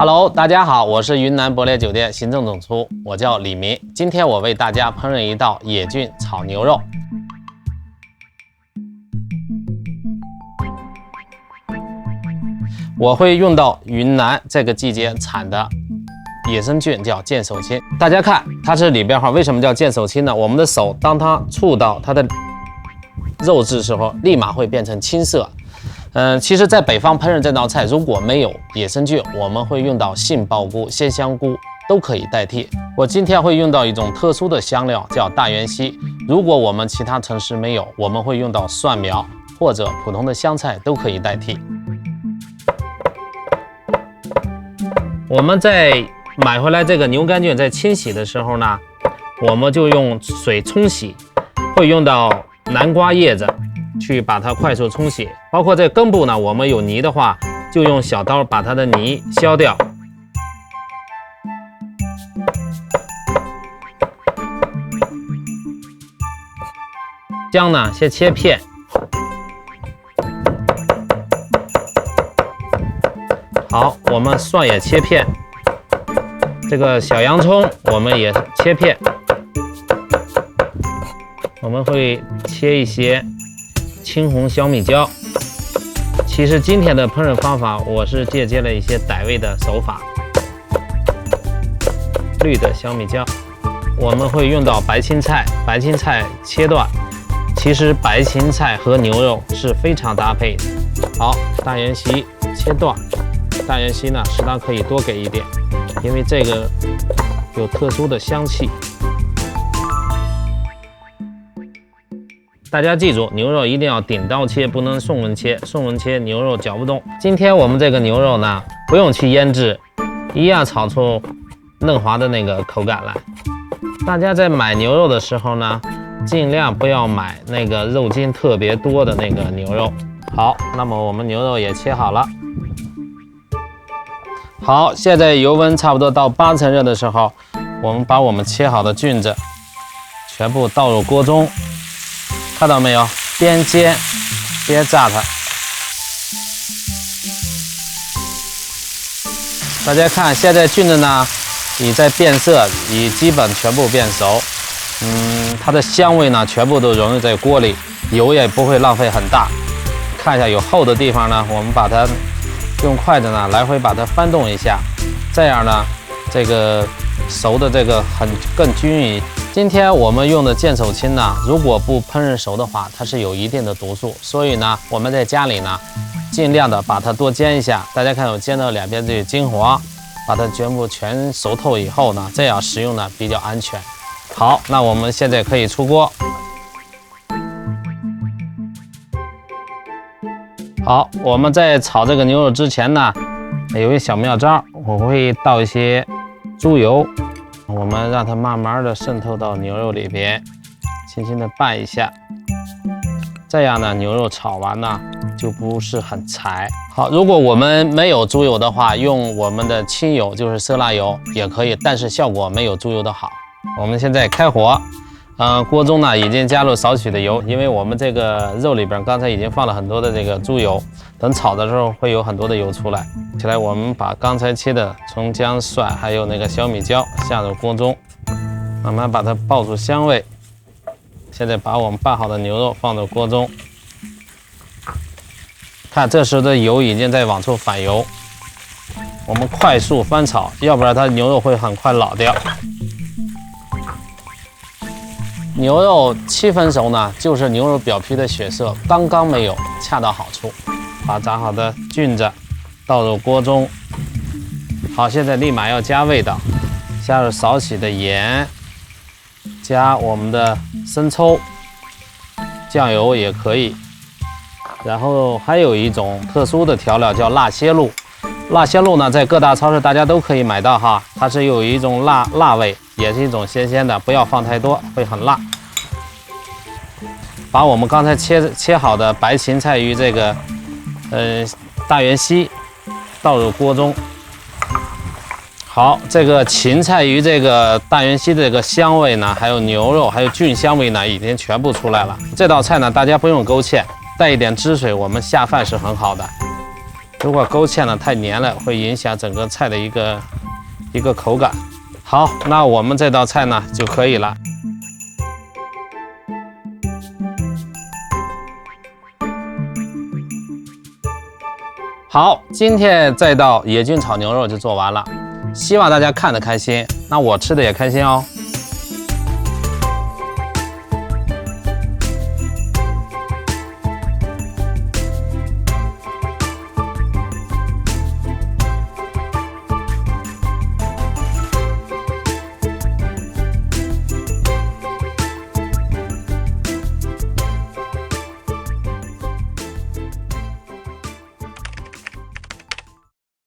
Hello， 大家好，我是云南博猎酒店行政总厨，我叫李明。今天我为大家烹饪一道野菌炒牛肉。我会用到云南这个季节产的野生菌，叫剑手青。大家看，它这里边为什么叫剑手青呢？我们的手当它触到它的肉质时候，立马会变成青色。其实，在北方烹饪这道菜，如果没有野生菌，我们会用到杏鲍菇、鲜香菇都可以代替。我今天会用到一种特殊的香料，叫大元犀。如果我们其他城市没有，我们会用到蒜苗或者普通的香菜都可以代替。我们在买回来这个牛肝菌，在清洗的时候呢，我们就用水冲洗，会用到南瓜叶子。去把它快速冲洗，包括这根部呢，我们有泥的话，就用小刀把它的泥削掉。姜呢，先切片。好，我们蒜也切片。这个小洋葱我们也切片。我们会切一些青红小米椒。其实今天的烹饪方法，我是借鉴了一些傣味的手法。绿的小米椒，我们会用到白青菜，白青菜切段。其实白芹菜和牛肉是非常搭配的。好，大元犀切段，大元犀呢，适当可以多给一点，因为这个有特殊的香气。大家记住，牛肉一定要顶刀切，不能送文切，送文切牛肉嚼不动。今天我们这个牛肉呢，不用去腌制，一样炒出嫩滑的那个口感来。大家在买牛肉的时候呢，尽量不要买那个肉筋特别多的那个牛肉。好，那么我们牛肉也切好了。好，现在油温差不多到8成热的时候，我们把我们切好的菌子全部倒入锅中。看到没有？边煎边炸它。大家看，现在菌子呢已在变色，已基本全部变熟。它的香味呢全部都融入在锅里，油也不会浪费很大。看一下有厚的地方呢，我们把它用筷子呢来回把它翻动一下，这样呢这个熟的这个更均匀。今天我们用的剑手青呢，如果不烹饪熟的话，它是有一定的毒素，所以呢，我们在家里呢，尽量的把它多煎一下。大家看，我煎到两边这个金黄，把它全熟透以后呢，这样食用呢比较安全。好，那我们现在可以出锅。好，我们在炒这个牛肉之前呢，有一小妙招，我会倒一些猪油。我们让它慢慢的渗透到牛肉里边，轻轻的拌一下，这样呢，牛肉炒完呢就不是很柴。好，如果我们没有猪油的话，用我们的清油，就是色拉油也可以，但是效果没有猪油的好。我们现在开火，锅中呢已经加入少许的油，因为我们这个肉里边刚才已经放了很多的这个猪油，等炒的时候会有很多的油出来。起来，我们把刚才切的葱姜蒜还有那个小米椒下入锅中，慢慢把它爆出香味。现在把我们拌好的牛肉放到锅中，看这时的油已经在往出反油，我们快速翻炒，要不然它牛肉会很快老掉。牛肉7分熟呢，就是牛肉表皮的血色刚刚没有，恰到好处。把炸好的菌子倒入锅中。好，现在立马要加味道，加入少许的盐，加我们的生抽，酱油也可以。然后还有一种特殊的调料叫辣鲜露。辣鲜露呢，在各大超市大家都可以买到哈，它是有一种辣味，也是一种鲜鲜的，不要放太多，会很辣。把我们刚才切好的白芹菜与这个大元犀倒入锅中。好，这个芹菜与这个大元犀的这个香味呢，还有牛肉还有菌香味呢，已经全部出来了。这道菜呢，大家不用勾芡，带一点汁水，我们下饭是很好的。如果勾芡呢太黏了，会影响整个菜的一个口感。好，那我们这道菜呢就可以了。好，今天这道野菌炒牛肉就做完了，希望大家看得开心，那我吃的也开心哦。